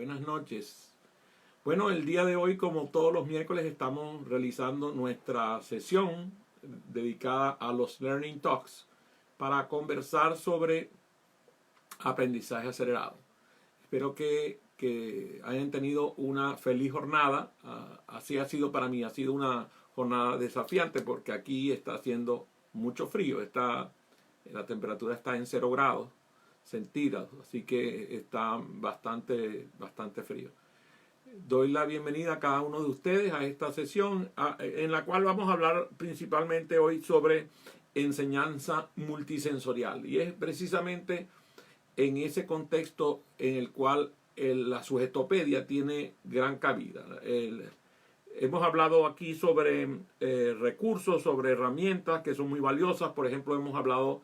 Buenas noches. Bueno, el día de hoy, como todos los miércoles, estamos realizando nuestra sesión dedicada a los Learning Talks para conversar sobre aprendizaje acelerado. Espero que hayan tenido una feliz jornada. Así ha sido para mí. Ha sido una jornada desafiante porque aquí está haciendo mucho frío. La temperatura está en 0 grados centígrados, así que está bastante frío. Doy la bienvenida a cada uno de ustedes a esta sesión en la cual vamos a hablar principalmente hoy sobre enseñanza multisensorial, y es precisamente en ese contexto en el cual la sujetopedia tiene gran cabida. Hemos hablado aquí sobre recursos, sobre herramientas que son muy valiosas. Por ejemplo, hemos hablado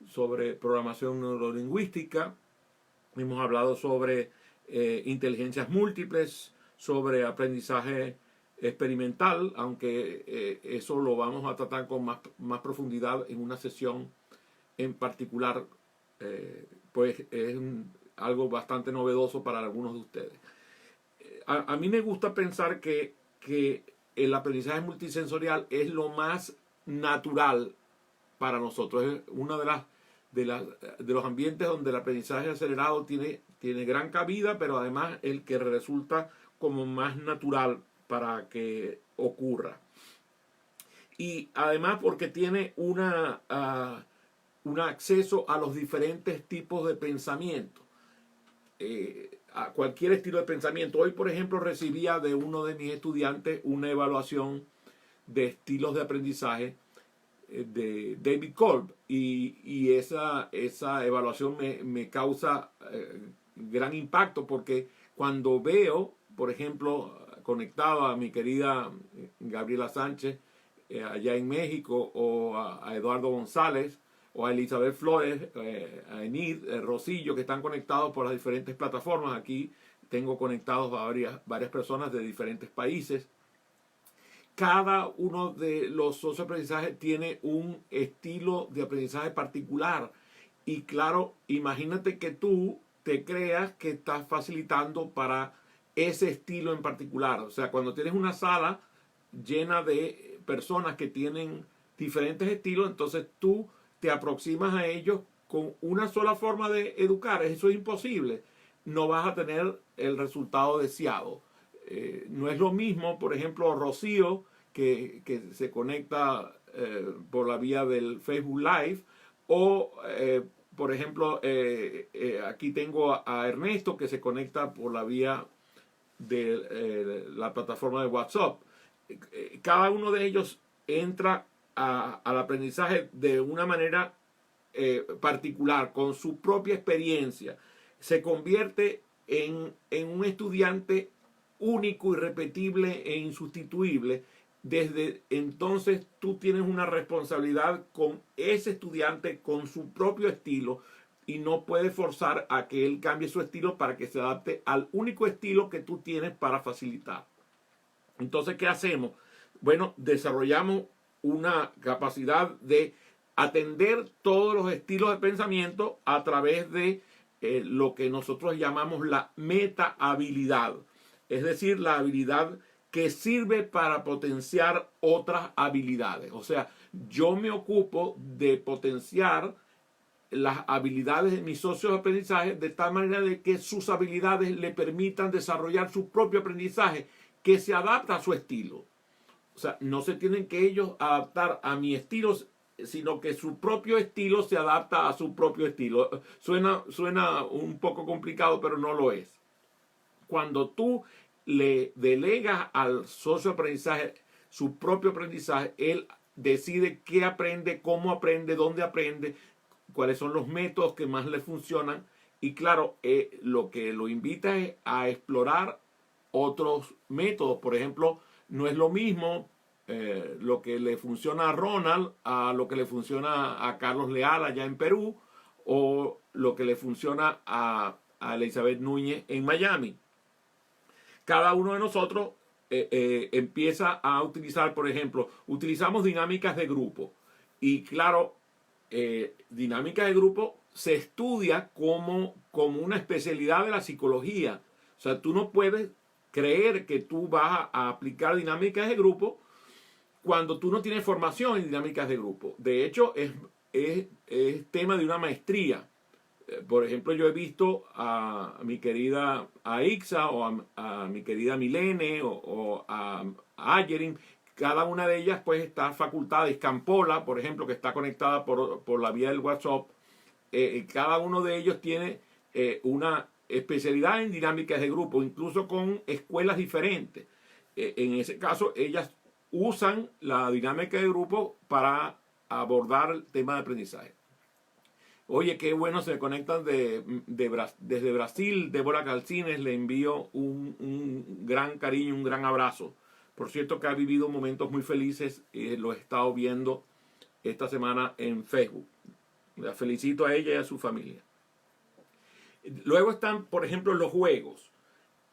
sobre programación neurolingüística, hemos hablado sobre inteligencias múltiples, sobre aprendizaje experimental, aunque eso lo vamos a tratar con más profundidad en una sesión en particular, pues es algo bastante novedoso para algunos de ustedes. A mí me gusta pensar que el aprendizaje multisensorial es lo más natural para nosotros. Es uno de los ambientes donde el aprendizaje acelerado tiene gran cabida, pero además el que resulta como más natural para que ocurra. Y además porque tiene un acceso a los diferentes tipos de pensamiento, a cualquier estilo de pensamiento. Hoy, por ejemplo, recibía de uno de mis estudiantes una evaluación de estilos de aprendizaje de David Kolb, y esa evaluación me causa gran impacto, porque cuando veo, por ejemplo, conectado a mi querida Gabriela Sánchez allá en México, o a Eduardo González, o a Elizabeth Flores, a Enid Rosillo, que están conectados por las diferentes plataformas. Aquí tengo conectados a varias personas de diferentes países. Cada uno de los socios de aprendizaje tiene un estilo de aprendizaje particular. Y claro, imagínate que tú te creas que estás facilitando para ese estilo en particular. O sea, cuando tienes una sala llena de personas que tienen diferentes estilos, entonces tú te aproximas a ellos con una sola forma de educar. Eso es imposible. No vas a tener el resultado deseado. No es lo mismo, por ejemplo, Rocío, que se conecta por la vía del Facebook Live, o por ejemplo, aquí tengo a Ernesto, que se conecta por la vía de la plataforma de WhatsApp. Cada uno de ellos entra al aprendizaje de una manera particular, con su propia experiencia. Se convierte en un estudiante único, irrepetible e insustituible. Desde entonces tú tienes una responsabilidad con ese estudiante, con su propio estilo, y no puedes forzar a que él cambie su estilo para que se adapte al único estilo que tú tienes para facilitar. Entonces, ¿qué hacemos? Bueno, desarrollamos una capacidad de atender todos los estilos de pensamiento a través de lo que nosotros llamamos la meta habilidad, es decir, la habilidad que sirve para potenciar otras habilidades. O sea, yo me ocupo de potenciar las habilidades de mis socios de aprendizaje de tal manera de que sus habilidades le permitan desarrollar su propio aprendizaje que se adapta a su estilo. O sea, no se tienen que ellos adaptar a mi estilo, sino que su propio estilo se adapta a su propio estilo. Suena un poco complicado, pero no lo es. Cuando tú le delegas al socio de aprendizaje su propio aprendizaje, él decide qué aprende, cómo aprende, dónde aprende, cuáles son los métodos que más le funcionan. Y claro, lo que lo invita es a explorar otros métodos. Por ejemplo, no es lo mismo lo que le funciona a Ronald a lo que le funciona a Carlos Leal allá en Perú, o lo que le funciona a Elizabeth Núñez en Miami. Cada uno de nosotros empieza a utilizar, por ejemplo, utilizamos dinámicas de grupo. Y claro, dinámicas de grupo se estudia como una especialidad de la psicología. O sea, tú no puedes creer que tú vas a aplicar dinámicas de grupo cuando tú no tienes formación en dinámicas de grupo. De hecho, es tema de una maestría. Por ejemplo, yo he visto a mi querida Aixa o a mi querida Milene o a Ayerin. Cada una de ellas pues está facultada. Escampola, por ejemplo, que está conectada por la vía del WhatsApp. Cada uno de ellos tiene una especialidad en dinámicas de grupo, incluso con escuelas diferentes. En ese caso, ellas usan la dinámica de grupo para abordar el tema de aprendizaje. Oye, qué bueno, se conectan desde Brasil. Débora Calcines, le envío un gran cariño, un gran abrazo. Por cierto que ha vivido momentos muy felices, lo he estado viendo esta semana en Facebook. La felicito a ella y a su familia. Luego están, por ejemplo, los juegos.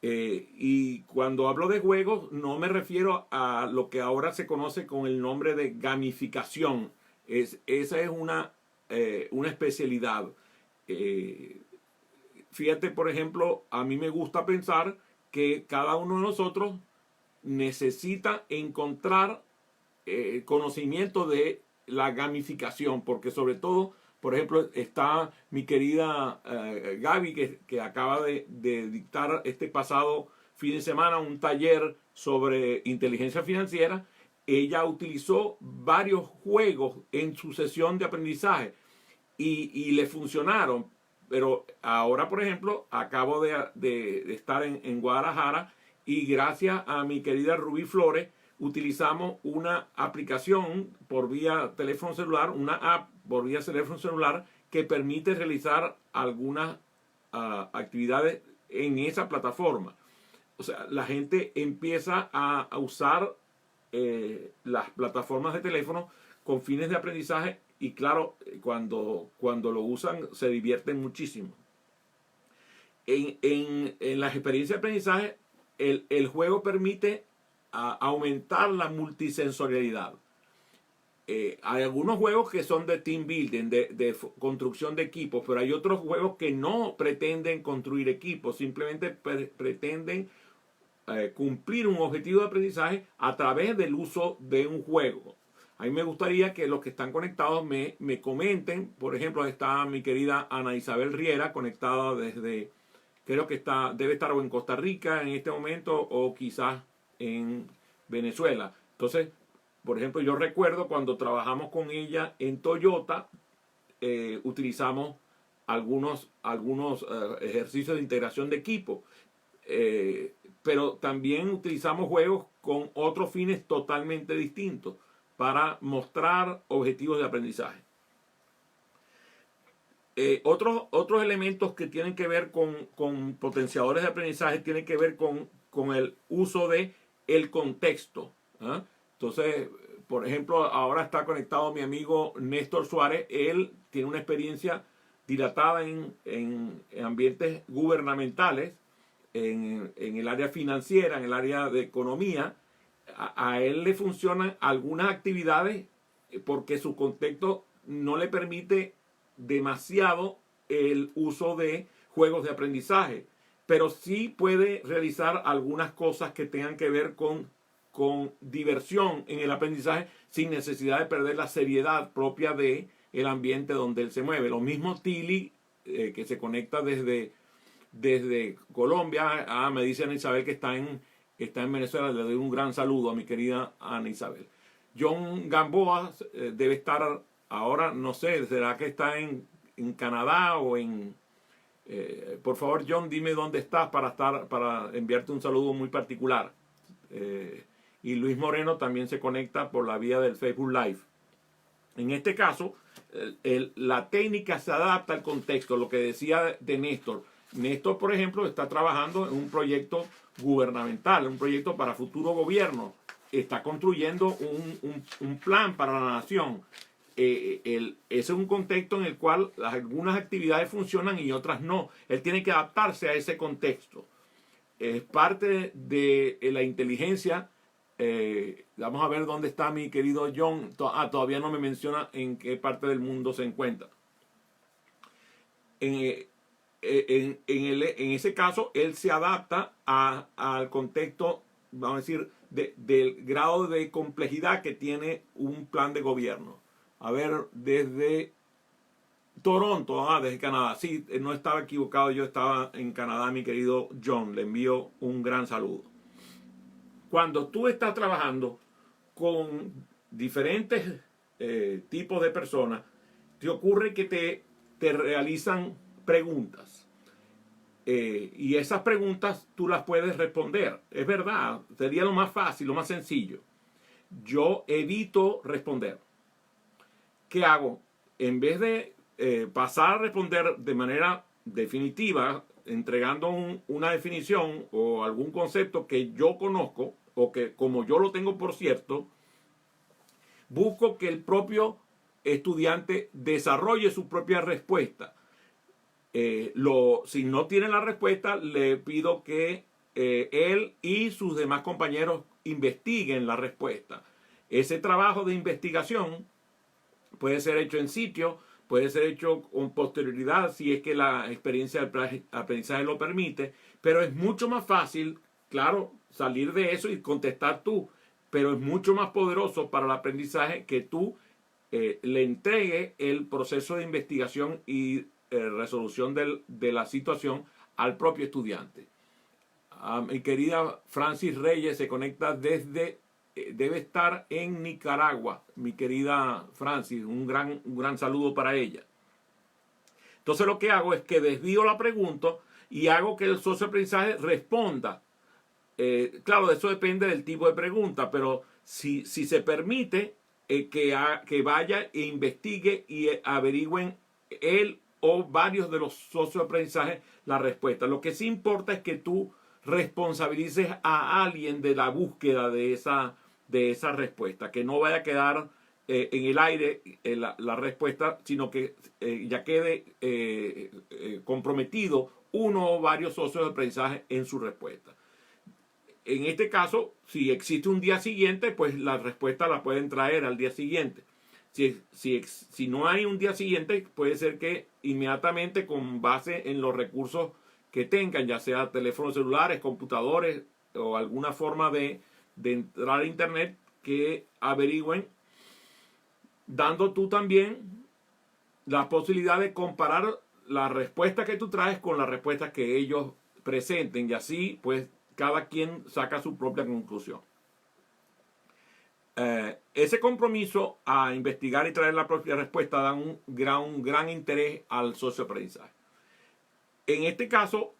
Y cuando hablo de juegos, no me refiero a lo que ahora se conoce con el nombre de gamificación. Esa es una especialidad. Fíjate, por ejemplo, a mí me gusta pensar que cada uno de nosotros necesita encontrar conocimiento de la gamificación, porque sobre todo, por ejemplo, está mi querida Gaby, que acaba de dictar este pasado fin de semana un taller sobre inteligencia financiera. Ella utilizó varios juegos en su sesión de aprendizaje y le funcionaron. Pero ahora, por ejemplo, acabo de estar en Guadalajara y gracias a mi querida Rubí Flores utilizamos una aplicación por vía teléfono celular, una app por vía teléfono celular que permite realizar algunas actividades en esa plataforma. O sea, la gente empieza a usar las plataformas de teléfono con fines de aprendizaje y claro, cuando lo usan se divierten muchísimo. En las experiencias de aprendizaje, el juego permite aumentar la multisensorialidad. Hay algunos juegos que son de team building, de construcción de equipos, pero hay otros juegos que no pretenden construir equipos, simplemente pretenden cumplir un objetivo de aprendizaje a través del uso de un juego. A mí me gustaría que los que están conectados me comenten. Por ejemplo, está mi querida Ana Isabel Riera conectada desde, creo que debe estar o en Costa Rica en este momento o quizás en Venezuela. Entonces, por ejemplo, yo recuerdo cuando trabajamos con ella en Toyota, utilizamos algunos ejercicios de integración de equipo. Pero también utilizamos juegos con otros fines totalmente distintos para mostrar objetivos de aprendizaje. Otros elementos que tienen que ver con potenciadores de aprendizaje tienen que ver con el uso de el contexto. Entonces, por ejemplo, ahora está conectado mi amigo Néstor Suárez. Él tiene una experiencia dilatada en ambientes gubernamentales, en el área financiera, en el área de economía. A él le funcionan algunas actividades porque su contexto no le permite demasiado el uso de juegos de aprendizaje, pero sí puede realizar algunas cosas que tengan que ver con diversión en el aprendizaje sin necesidad de perder la seriedad propia de el ambiente donde él se mueve. Lo mismo Tili, que se conecta desde Colombia. Me dice Ana Isabel que está en Venezuela. Le doy un gran saludo a mi querida Ana Isabel. John Gamboa debe estar ahora, no sé, ¿será que está en Canadá o en... por favor, John, dime dónde estás para enviarte un saludo muy particular. Y Luis Moreno también se conecta por la vía del Facebook Live. En este caso, la técnica se adapta al contexto, lo que decía de Néstor. Néstor, por ejemplo, está trabajando en un proyecto gubernamental, un proyecto para futuro gobierno. Está construyendo un plan para la nación. Ese es un contexto en el cual algunas actividades funcionan y otras no. Él tiene que adaptarse a ese contexto. Es parte de la inteligencia. Vamos a ver dónde está mi querido John. Todavía no me menciona en qué parte del mundo se encuentra. en ese caso, él se adapta al contexto, vamos a decir, del grado de complejidad que tiene un plan de gobierno. A ver, desde Toronto, desde Canadá. Sí, no estaba equivocado, yo estaba en Canadá, mi querido John. Le envío un gran saludo. Cuando tú estás trabajando con diferentes tipos de personas, te ocurre que te realizan preguntas. Y esas preguntas tú las puedes responder. Es verdad, sería lo más fácil, lo más sencillo. Yo evito responder. ¿Qué hago? En vez de pasar a responder de manera definitiva, entregando una definición o algún concepto que yo conozco o que como yo lo tengo por cierto, busco que el propio estudiante desarrolle su propia respuesta. Si no tiene la respuesta, le pido que él y sus demás compañeros investiguen la respuesta. Ese trabajo de investigación puede ser hecho en sitio, puede ser hecho con posterioridad si es que la experiencia del aprendizaje lo permite, pero es mucho más fácil, claro, salir de eso y contestar tú, pero es mucho más poderoso para el aprendizaje que tú le entregue el proceso de investigación y resolución de la situación al propio estudiante. Mi querida Francis Reyes se conecta desde, debe estar en Nicaragua, mi querida Francis, un gran saludo para ella. Entonces lo que hago es que desvío la pregunta y hago que el socio de aprendizaje responda. Claro, eso depende del tipo de pregunta, pero si se permite que vaya e investigue y averigüen él o varios de los socios de aprendizaje la respuesta. Lo que sí importa es que tú responsabilices a alguien de la búsqueda de esa respuesta, que no vaya a quedar en el aire la respuesta, sino que ya quede comprometido uno o varios socios de aprendizaje en su respuesta. En este caso, si existe un día siguiente, pues la respuesta la pueden traer al día siguiente. Si no hay un día siguiente, puede ser que inmediatamente, con base en los recursos que tengan, ya sea teléfonos celulares, computadores o alguna forma de entrar a internet, que averigüen, dando tú también la posibilidad de comparar la respuesta que tú traes con la respuesta que ellos presenten, y así pues cada quien saca su propia conclusión. Ese compromiso a investigar y traer la propia respuesta da un gran interés al socio aprendizaje. En este caso,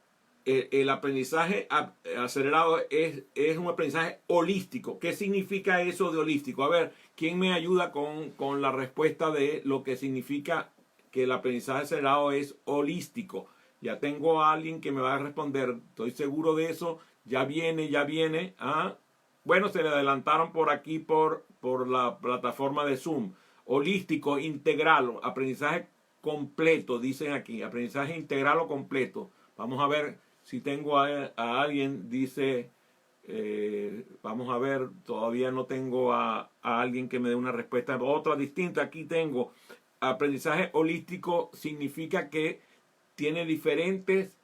el aprendizaje acelerado es un aprendizaje holístico. ¿Qué significa eso de holístico? A ver, ¿quién me ayuda con la respuesta de lo que significa que el aprendizaje acelerado es holístico? Ya tengo a alguien que me va a responder, estoy seguro de eso, ya viene. Bueno, se le adelantaron por aquí por la plataforma de Zoom. Holístico, integral, aprendizaje completo, dicen aquí, aprendizaje integral o completo. Vamos a ver si tengo a alguien, dice, vamos a ver, todavía no tengo a alguien que me dé una respuesta, otra distinta. Aquí tengo, aprendizaje holístico significa que tiene diferentes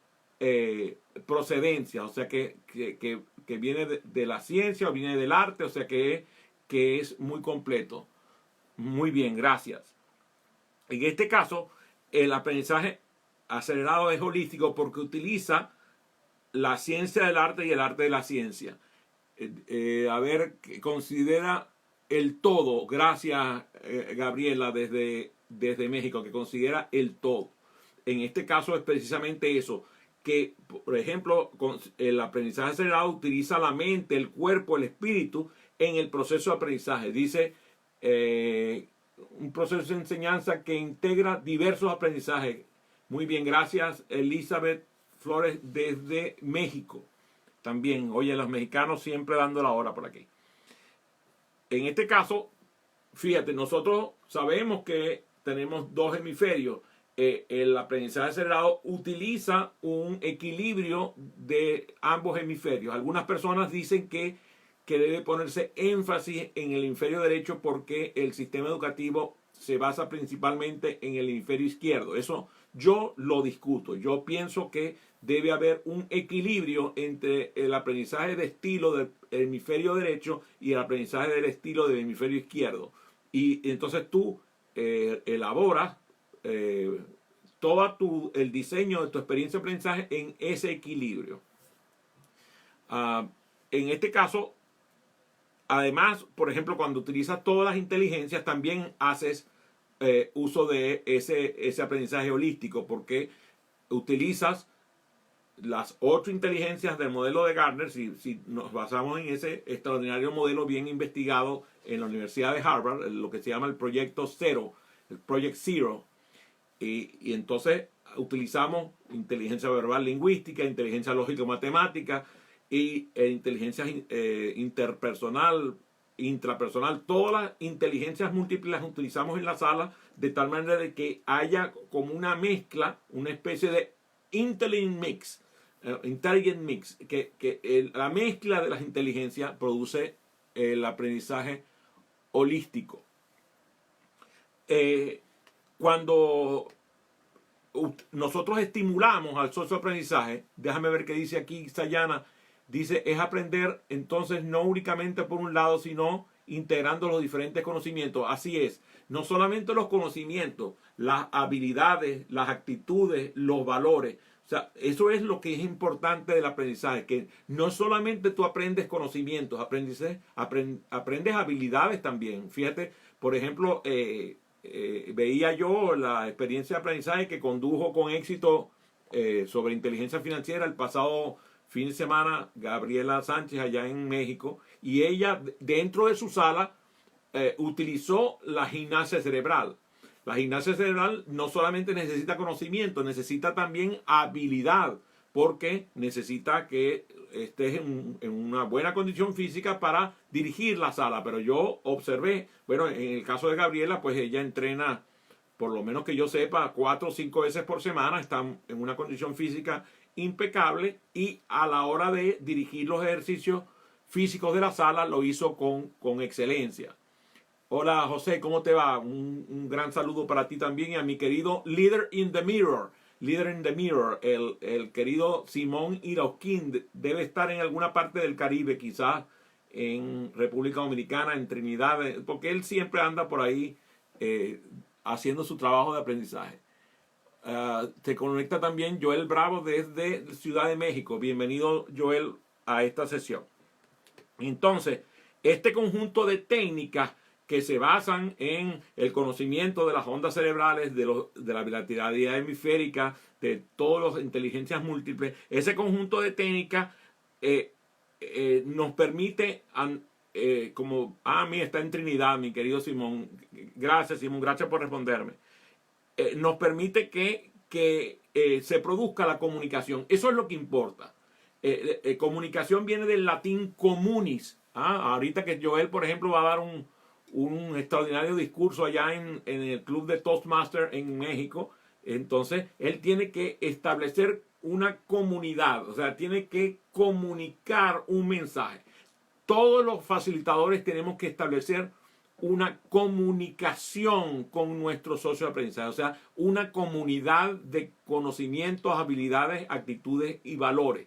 procedencias, o sea que viene de la ciencia o viene del arte, o sea que es muy completo. Muy bien, gracias. En este caso, el aprendizaje acelerado es holístico porque utiliza la ciencia del arte y el arte de la ciencia. A ver, considera el todo. Gracias, Gabriela, desde México, que considera el todo. En este caso es precisamente eso, que por ejemplo el aprendizaje acelerado utiliza la mente, el cuerpo, el espíritu en el proceso de aprendizaje. Dice un proceso de enseñanza que integra diversos aprendizajes. Muy bien, gracias Elizabeth Flores desde México. También, oye, los mexicanos siempre dando la hora por aquí. En este caso, fíjate, nosotros sabemos que tenemos dos hemisferios. El aprendizaje acelerado utiliza un equilibrio de ambos hemisferios. Algunas personas dicen que debe ponerse énfasis en el hemisferio derecho porque el sistema educativo se basa principalmente en el hemisferio izquierdo. Eso yo lo discuto. Yo pienso que debe haber un equilibrio entre el aprendizaje de estilo del hemisferio derecho y el aprendizaje del estilo del hemisferio izquierdo. Y entonces tú elaboras todo el diseño de tu experiencia de aprendizaje en ese equilibrio. En este caso, además, por ejemplo, cuando utilizas todas las inteligencias, también haces uso de ese aprendizaje holístico, porque utilizas las 8 inteligencias del modelo de Gardner. Si nos basamos en ese extraordinario modelo bien investigado en la Universidad de Harvard, lo que se llama el Proyecto Zero, el Project Zero, y entonces utilizamos inteligencia verbal lingüística, inteligencia lógico-matemática y inteligencia interpersonal, intrapersonal. Todas las inteligencias múltiples las utilizamos en la sala de tal manera de que haya como una mezcla, una especie de intelligent mix, que la mezcla de las inteligencias produce el aprendizaje holístico. Cuando nosotros estimulamos al socioaprendizaje, déjame ver qué dice aquí Sayana, dice, es aprender entonces no únicamente por un lado, sino integrando los diferentes conocimientos. Así es, no solamente los conocimientos, las habilidades, las actitudes, los valores. O sea, eso es lo que es importante del aprendizaje, que no solamente tú aprendes conocimientos, aprendes habilidades también. Fíjate, por ejemplo, veía yo la experiencia de aprendizaje que condujo con éxito sobre inteligencia financiera el pasado fin de semana Gabriela Sánchez allá en México, y ella dentro de su sala utilizó la gimnasia cerebral. La gimnasia cerebral no solamente necesita conocimiento, necesita también habilidad, porque necesita que estés en una buena condición física para dirigir la sala. Pero yo observé, bueno, en el caso de Gabriela, pues ella entrena, por lo menos que yo sepa, 4 o 5 veces por semana, está en una condición física impecable, y a la hora de dirigir los ejercicios físicos de la sala lo hizo con excelencia. Hola José, ¿cómo te va? Un gran saludo para ti también y a mi querido Leader in the Mirror, el querido Simón Irauquín. Debe estar en alguna parte del Caribe, quizás en República Dominicana, en Trinidad, porque él siempre anda por ahí haciendo su trabajo de aprendizaje. Se conecta también Joel Bravo desde Ciudad de México. Bienvenido, Joel, a esta sesión. Entonces, este conjunto de técnicas que se basan en el conocimiento de las ondas cerebrales, de la bilateralidad hemisférica, de todas las inteligencias múltiples, ese conjunto de técnicas nos permite, mira, está en Trinidad, mi querido Simón. Gracias, Simón, gracias por responderme. Nos permite que se produzca la comunicación. Eso es lo que importa. Comunicación viene del latín communis. Ahorita que Joel, por ejemplo, va a dar un extraordinario discurso allá en el club de Toastmasters en México. Entonces, él tiene que establecer una comunidad, o sea, tiene que comunicar un mensaje. Todos los facilitadores tenemos que establecer una comunicación con nuestro socio de aprendizaje, o sea, una comunidad de conocimientos, habilidades, actitudes y valores.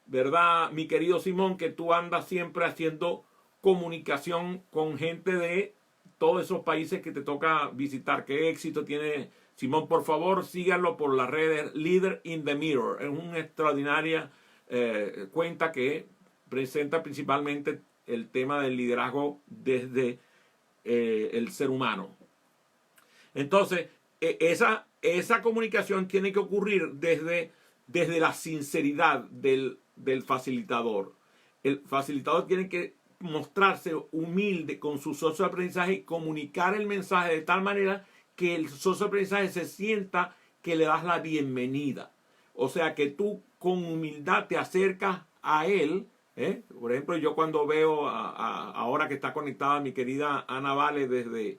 ¿Verdad, mi querido Simón, que tú andas siempre haciendo comunicación con gente de todos esos países que te toca visitar? ¿Qué éxito tiene Simón? Por favor, síganlo por las redes. Leader in the Mirror es una extraordinaria cuenta que presenta principalmente el tema del liderazgo desde el ser humano. Entonces, esa comunicación tiene que ocurrir desde la sinceridad del facilitador. El facilitador tiene que mostrarse humilde con su socio de aprendizaje y comunicar el mensaje de tal manera que el socio de aprendizaje se sienta que le das la bienvenida. O sea, que tú con humildad te acercas a él. Por ejemplo, yo cuando veo ahora que está conectada mi querida Ana Vale desde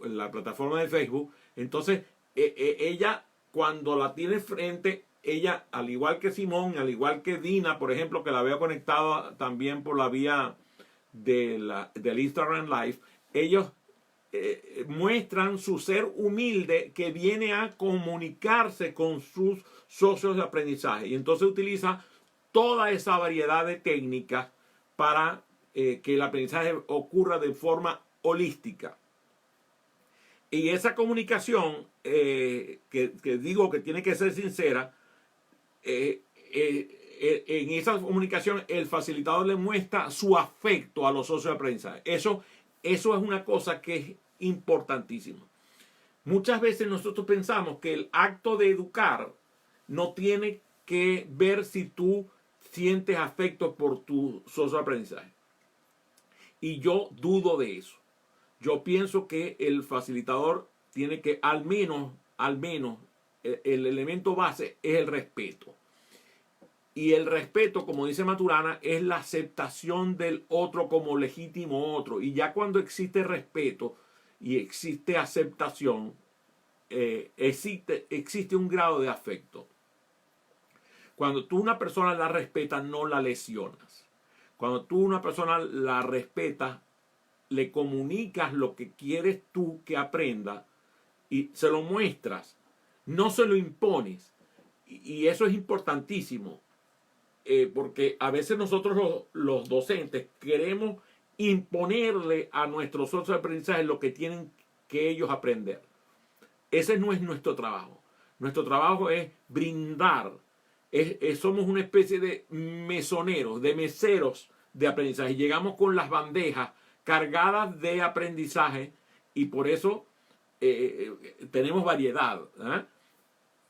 la plataforma de Facebook, entonces ella, cuando la tiene frente, ella, al igual que Simón, al igual que Dina, por ejemplo, que la veo conectada también por la vía del Instagram Live, ellos muestran su ser humilde que viene a comunicarse con sus socios de aprendizaje. Y entonces utiliza toda esa variedad de técnicas para que el aprendizaje ocurra de forma holística. Y esa comunicación, que digo que tiene que ser sincera, en esa comunicación el facilitador le muestra su afecto a los socios de aprendizaje. Eso es una cosa que es importantísima. Muchas veces nosotros pensamos que el acto de educar no tiene que ver si tú sientes afecto por tu socio de aprendizaje. Y yo dudo de eso. Yo pienso que el facilitador tiene que al menos, el elemento base es el respeto. Y el respeto, como dice Maturana, es la aceptación del otro como legítimo otro. Y ya cuando existe respeto y existe aceptación, existe un grado de afecto. Cuando tú una persona la respetas, no la lesionas. Cuando tú una persona la respetas, le comunicas lo que quieres tú que aprenda y se lo muestras, no se lo impones. Y eso es importantísimo, porque a veces nosotros los docentes queremos imponerle a nuestros socios de aprendizaje lo que tienen que ellos aprender. Ese no es nuestro trabajo. Nuestro trabajo es brindar. Somos una especie de mesoneros, de meseros de aprendizaje. Llegamos con las bandejas cargadas de aprendizaje y por eso tenemos variedad.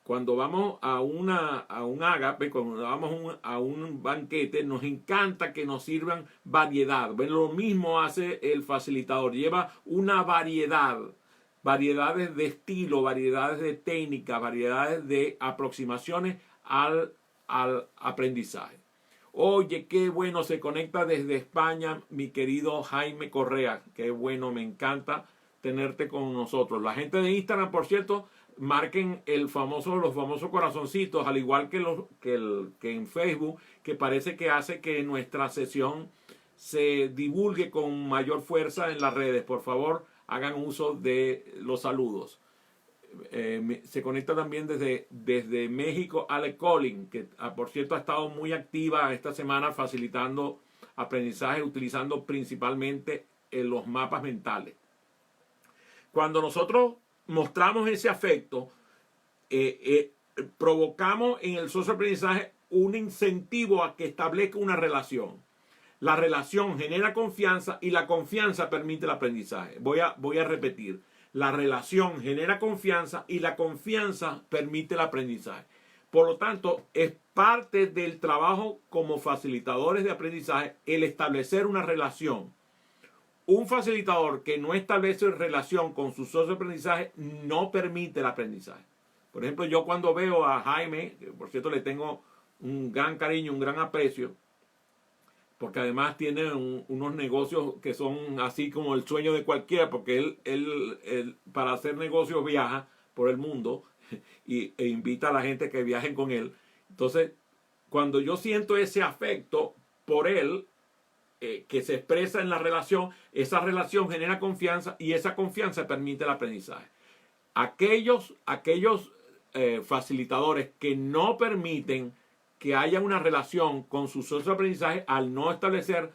Cuando vamos a un ágape, cuando vamos a un banquete, nos encanta que nos sirvan variedad. Bueno, lo mismo hace el facilitador. Lleva una variedad. Variedades de estilo, variedades de técnica, variedades de aproximaciones al aprendizaje. Oye, qué bueno, se conecta desde España mi querido Jaime Correa. Qué bueno, me encanta tenerte con nosotros. La gente de Instagram, por cierto, marquen los famosos corazoncitos, al igual que en Facebook, que parece que hace que nuestra sesión se divulgue con mayor fuerza en las redes. Por favor, hagan uso de los saludos. Se conecta también desde México Ale Collin, que por cierto ha estado muy activa esta semana facilitando aprendizaje utilizando principalmente los mapas mentales. Cuando nosotros mostramos ese afecto, provocamos en el socio de aprendizaje un incentivo a que establezca una relación. La relación genera confianza y la confianza permite el aprendizaje. Voy a repetir. La relación genera confianza y la confianza permite el aprendizaje. Por lo tanto, es parte del trabajo como facilitadores de aprendizaje el establecer una relación. Un facilitador que no establece relación con su socio de aprendizaje no permite el aprendizaje. Por ejemplo, yo cuando veo a Jaime, que por cierto le tengo un gran cariño, un gran aprecio, porque además tiene unos negocios que son así como el sueño de cualquiera, porque él para hacer negocios viaja por el mundo e invita a la gente que viajen con él. Entonces, cuando yo siento ese afecto por él, que se expresa en la relación, esa relación genera confianza y esa confianza permite el aprendizaje. Aquellos facilitadores que no permiten que haya una relación con su socio de aprendizaje, al no establecer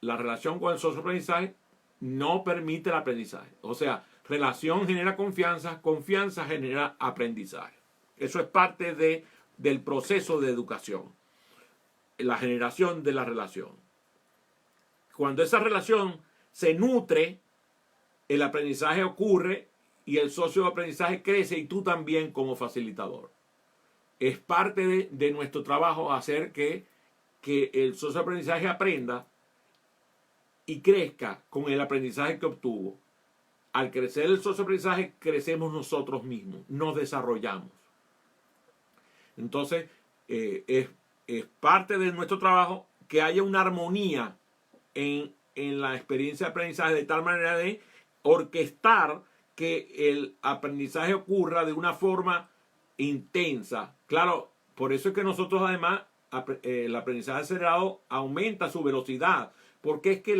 la relación con el socio de aprendizaje, no permite el aprendizaje. O sea, relación genera confianza, confianza genera aprendizaje. Eso es parte del proceso de educación, la generación de la relación. Cuando esa relación se nutre, el aprendizaje ocurre y el socio de aprendizaje crece y tú también como facilitador. Es parte de nuestro trabajo hacer que el socio de aprendizaje aprenda y crezca con el aprendizaje que obtuvo. Al crecer el socio de aprendizaje, crecemos nosotros mismos, nos desarrollamos. Entonces, es parte de nuestro trabajo que haya una armonía en la experiencia de aprendizaje, de tal manera de orquestar que el aprendizaje ocurra de una forma intensa. Claro, por eso es que nosotros además el aprendizaje acelerado aumenta su velocidad, porque es que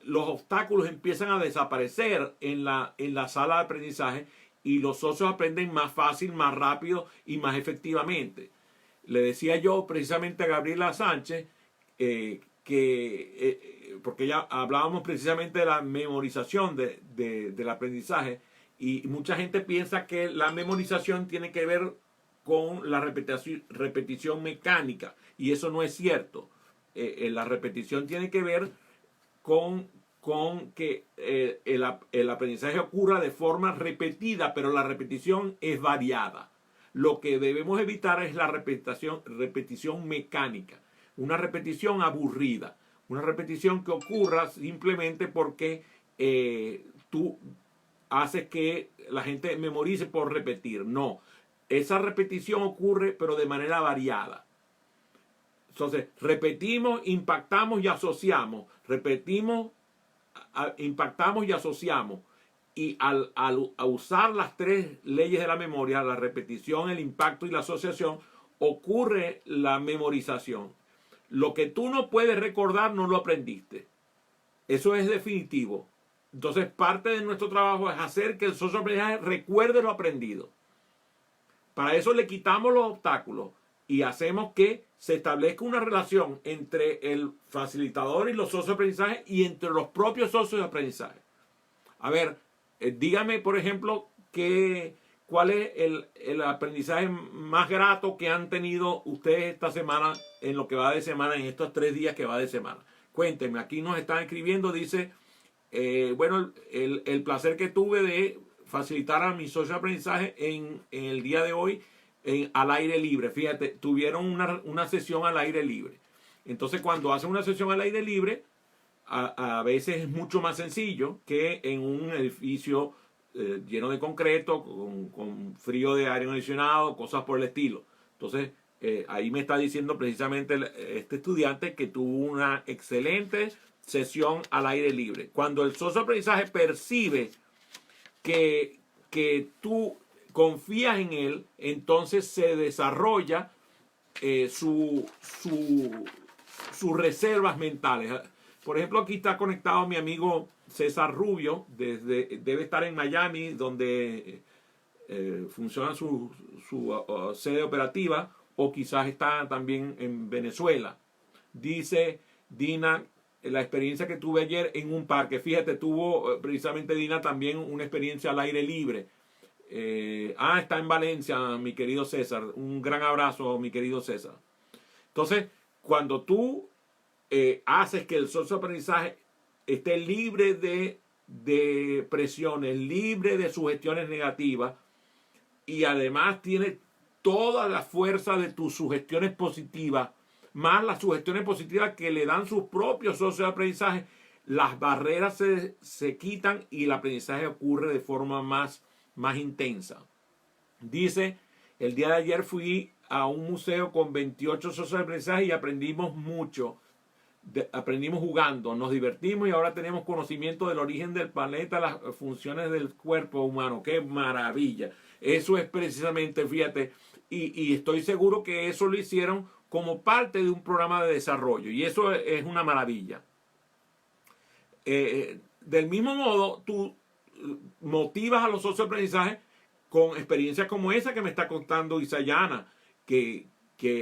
los obstáculos empiezan a desaparecer en la sala de aprendizaje y los socios aprenden más fácil, más rápido y más efectivamente. Le decía yo precisamente a Gabriela Sánchez porque ya hablábamos precisamente de la memorización del aprendizaje, y mucha gente piensa que la memorización tiene que ver con la repetición mecánica, y eso no es cierto. La repetición tiene que ver con que el aprendizaje ocurra de forma repetida, pero la repetición es variada. Lo que debemos evitar es la repetición mecánica, una repetición aburrida, una repetición que ocurra simplemente porque tú haces que la gente memorice por repetir. No, esa repetición ocurre pero de manera variada. Entonces, repetimos, impactamos y asociamos. Repetimos, impactamos y asociamos. Y al usar las tres leyes de la memoria, la repetición, el impacto y la asociación, ocurre la memorización. Lo que tú no puedes recordar, no lo aprendiste. Eso es definitivo. Entonces, parte de nuestro trabajo es hacer que el socio aprendizaje recuerde lo aprendido. Para eso le quitamos los obstáculos y hacemos que se establezca una relación entre el facilitador y los socios de aprendizaje y entre los propios socios de aprendizaje. A ver, dígame, por ejemplo, ¿cuál es el aprendizaje más grato que han tenido ustedes esta semana, en lo que va de semana, en estos 3 días que va de semana? Cuéntenme, aquí nos están escribiendo, dice, bueno, el placer que tuve de facilitar a mis socios de aprendizaje en el día de hoy al aire libre. Fíjate, tuvieron una sesión al aire libre. Entonces, cuando hacen una sesión al aire libre, a veces es mucho más sencillo que en un edificio lleno de concreto, con frío de aire acondicionado, cosas por el estilo. Entonces, ahí me está diciendo precisamente este estudiante que tuvo una excelente sesión al aire libre. Cuando el socio de aprendizaje percibe que tú confías en él, entonces se desarrolla sus reservas mentales. Por ejemplo, aquí está conectado mi amigo César Rubio, debe estar en Miami, donde funciona su sede operativa, o quizás está también en Venezuela. Dice Dina, la experiencia que tuve ayer en un parque. Fíjate, tuvo precisamente Dina también una experiencia al aire libre. Está en Valencia, mi querido César. Un gran abrazo, mi querido César. Entonces, cuando tú haces que el socio de aprendizaje esté libre de presiones, libre de sugestiones negativas, y además tiene toda la fuerza de tus sugestiones positivas, más las sugestiones positivas que le dan sus propios socios de aprendizaje, las barreras se quitan y el aprendizaje ocurre de forma más intensa. Dice, el día de ayer fui a un museo con 28 socios de aprendizaje y aprendimos mucho. Aprendimos jugando, nos divertimos y ahora tenemos conocimiento del origen del planeta, las funciones del cuerpo humano. ¡Qué maravilla! Eso es precisamente, fíjate, y estoy seguro que eso lo hicieron como parte de un programa de desarrollo, y eso es una maravilla. Del mismo modo, tú motivas a los socios de aprendizaje con experiencias como esa que me está contando Isayana, que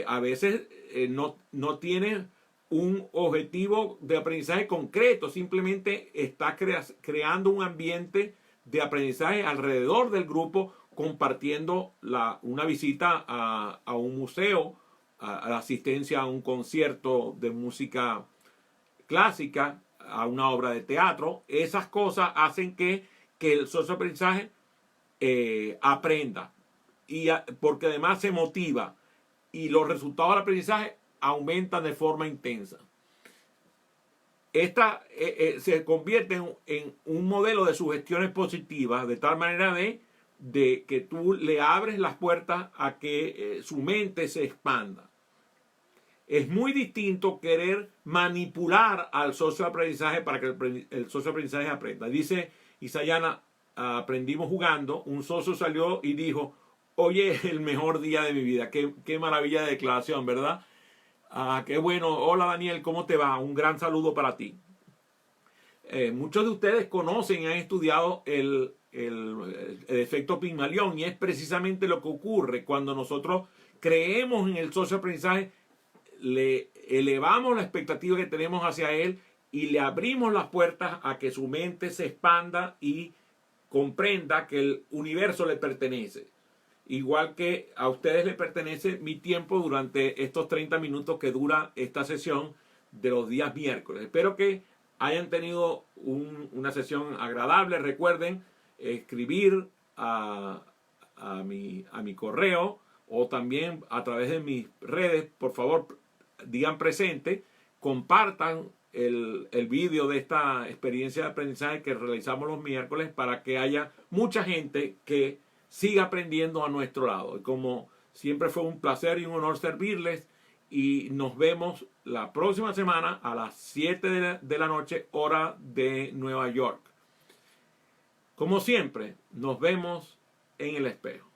a veces no tiene un objetivo de aprendizaje concreto, simplemente está creando un ambiente de aprendizaje alrededor del grupo, compartiendo una visita a un museo, a la asistencia a un concierto de música clásica, a una obra de teatro. Esas cosas hacen que el socio de aprendizaje aprenda, porque además se motiva y los resultados del aprendizaje aumentan de forma intensa. Esta se convierte en un modelo de sugestiones positivas, de tal manera de que tú le abres las puertas a que su mente se expanda. Es muy distinto querer manipular al socio de aprendizaje para que el socio de aprendizaje aprenda. Dice Isayana, aprendimos jugando, un socio salió y dijo, hoy es el mejor día de mi vida. Qué maravilla de declaración, ¿verdad? Qué bueno. Hola Daniel, ¿cómo te va? Un gran saludo para ti. muchos de ustedes conocen y han estudiado el efecto Pigmalión, y es precisamente lo que ocurre cuando nosotros creemos en el socio aprendizaje, le elevamos la expectativa que tenemos hacia él y le abrimos las puertas a que su mente se expanda y comprenda que el universo le pertenece. Igual que a ustedes les pertenece mi tiempo durante estos 30 minutos que dura esta sesión de los días miércoles. Espero que hayan tenido una sesión agradable. Recuerden escribir a mi correo o también a través de mis redes. Por favor, digan presente, compartan el vídeo de esta experiencia de aprendizaje que realizamos los miércoles para que haya mucha gente que siga aprendiendo a nuestro lado. Y como siempre, fue un placer y un honor servirles, y nos vemos la próxima semana a las 7 de la noche, hora de Nueva York. Como siempre, nos vemos en el espejo.